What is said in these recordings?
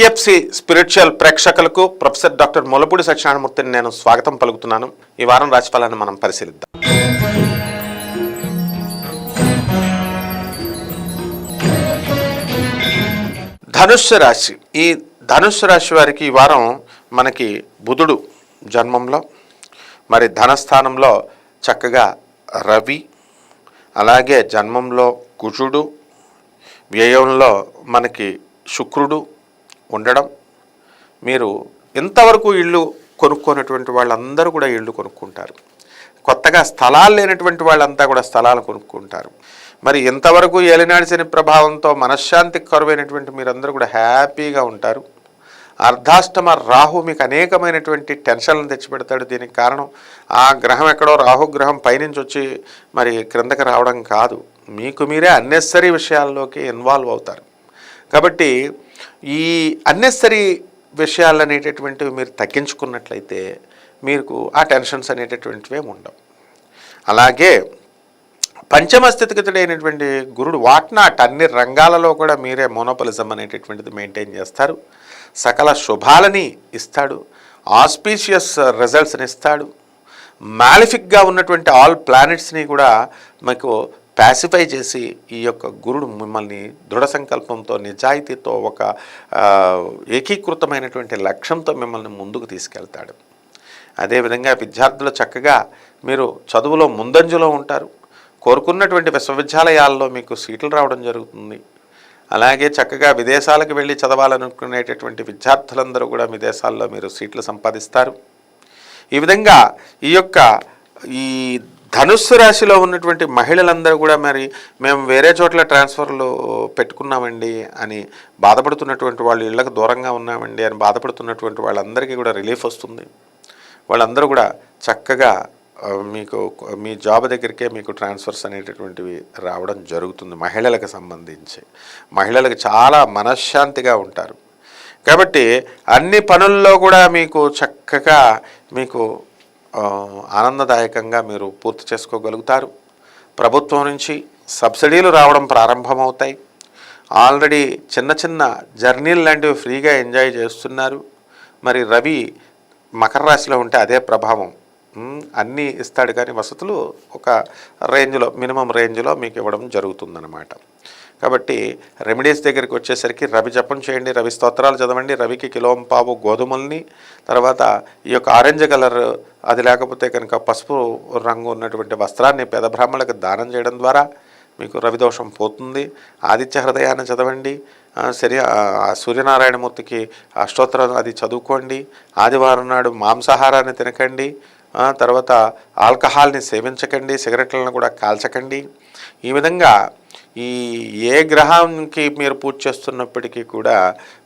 PFC spiritual ప్రేక్షకులకు professor doctor Molapudi సత్యనారాయణమూర్తిని నేను స్వాగతం పలుకుతున్నాను. ఈ వారం రాశిఫలాన్ని మనం పరిశీలిద్దాం. ధనుస్సు రాశి. ఈ ధనుస్సు రాశి వారికి ఈ వారం మనకి బుధుడు జన్మంలో, మరి ధనస్థానంలో చక్కగా రవి, అలాగే జన్మంలో కుజుడు, వ్యయంలో మనకి శుక్రుడు ఉండడం. మీరు ఇంతవరకు ఇళ్ళు కొనుక్కున్నటువంటి వాళ్ళందరూ కూడా ఇళ్ళు కొనుక్కుంటారు. కొత్తగా స్థలాలు లేనటువంటి వాళ్ళంతా కూడా స్థలాలు కొనుక్కుంటారు. మరి ఇంతవరకు ఏలినాడి శని ప్రభావంతో మనశ్శాంతికి కరువైనటువంటి మీరందరూ కూడా హ్యాపీగా ఉంటారు. అర్ధాష్టమ రాహు మీకు అనేకమైనటువంటి టెన్షన్లను తెచ్చిపెడతాడు. దీనికి కారణం ఆ గ్రహం ఎక్కడో రాహుగ్రహం పైనుంచి వచ్చి మరి క్రిందకి రావడం కాదు, మీకు మీరే అన్నెసరీ విషయాల్లోకి ఇన్వాల్వ్ అవుతారు. కాబట్టి ఈ అన్నెసరీ విషయాలు అనేటటువంటివి మీరు తగ్గించుకున్నట్లయితే మీకు ఆ టెన్షన్స్ అనేటటువంటివి ఉండవు. అలాగే పంచమ స్థితిగతుడైనటువంటి గురుడు వాట్నాట్ అన్ని రంగాలలో కూడా మీరే మోనోపలిజం అనేటటువంటిది మెయింటైన్ చేస్తారు. సకల శుభాలని ఇస్తాడు, ఆస్పీషియస్ రిజల్ట్స్ని ఇస్తాడు. మ్యాలిఫిక్గా ఉన్నటువంటి ఆల్ ప్లానెట్స్ని కూడా మీకు ప్యాసిఫై చేసి ఈ యొక్క గురుడు మిమ్మల్ని దృఢ సంకల్పంతో, నిజాయితీతో, ఒక ఏకీకృతమైనటువంటి లక్ష్యంతో మిమ్మల్ని ముందుకు తీసుకెళ్తాడు. అదేవిధంగా విద్యార్థులు చక్కగా మీరు చదువులో ముందంజలో ఉంటారు. కోరుకున్నటువంటి విశ్వవిద్యాలయాల్లో మీకు సీట్లు రావడం జరుగుతుంది. అలాగే చక్కగా విదేశాలకు వెళ్ళి చదవాలనుకునేటటువంటి విద్యార్థులందరూ కూడా విదేశాల్లో మీరు సీట్లు సంపాదిస్తారు. ఈ విధంగా ఈ ధనుస్సు రాశిలో ఉన్నటువంటి మహిళలందరూ కూడా మరి మేము వేరే చోట్ల ట్రాన్స్ఫర్లు పెట్టుకున్నామండి అని బాధపడుతున్నటువంటి వాళ్ళు, ఇళ్లకు దూరంగా ఉన్నామండి అని బాధపడుతున్నటువంటి వాళ్ళందరికీ కూడా రిలీఫ్ వస్తుంది. వాళ్ళందరూ కూడా చక్కగా మీకు మీ జాబ్ దగ్గరికే మీకు ట్రాన్స్ఫర్స్ అనేటటువంటివి రావడం జరుగుతుంది. మహిళలకు సంబంధించి మహిళలకు చాలా మనశ్శాంతిగా ఉంటారు. కాబట్టి అన్ని పనుల్లో కూడా మీకు చక్కగా మీకు ఆనందదాయకంగా మీరు పూర్తి చేసుకోగలుగుతారు. ప్రభుత్వం నుంచి సబ్సిడీలు రావడం ప్రారంభమవుతాయి. ఆల్రెడీ చిన్న చిన్న జర్నీలు లాంటివి ఫ్రీగా ఎంజాయ్ చేస్తున్నారు. మరి రవి మకర రాశిలో ఉంటే అదే ప్రభావం అన్నీ ఇస్తాడు, కానీ వసతులు ఒక రేంజ్లో, మినిమం రేంజ్లో మీకు ఇవ్వడం జరుగుతుందన్నమాట. కాబట్టి రెమెడీస్ దగ్గరికి వచ్చేసరికి రవి జపం చేయండి, రవి స్తోత్రాలు చదవండి, రవికి కిలోంపావు గోధుమల్ని, తర్వాత ఈ యొక్క ఆరెంజ్ కలర్ అది లేకపోతే కనుక పసుపు రంగు ఉన్నటువంటి వస్త్రాన్ని పేద బ్రాహ్మణులకు దానం చేయడం ద్వారా మీకు రవిదోషం పోతుంది. ఆదిత్య హృదయాన్ని చదవండి, సూర్యనారాయణమూర్తికి అష్టోత్తరం అది చదువుకోండి. ఆదివారం నాడు మాంసాహారాన్ని తినకండి, తర్వాత ఆల్కహాల్ని సేవించకండి, సిగరెట్లను కూడా కాల్చకండి. ఈ విధంగా ఏ గ్రహానికి మీరు పూజ చేస్తున్నప్పటికీ కూడా,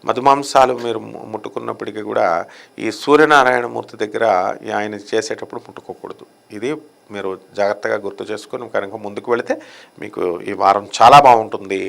మధుమాంసాలు మీరు ముట్టుకున్నప్పటికీ కూడా ఈ సూర్యనారాయణమూర్తి దగ్గర ఆయన చేసేటప్పుడు ముట్టుకోకూడదు. ఇది మీరు జాగ్రత్తగా గుర్తు చేసుకొని కనుక ముందుకు వెళితే మీకు ఈ వారం చాలా బాగుంటుంది.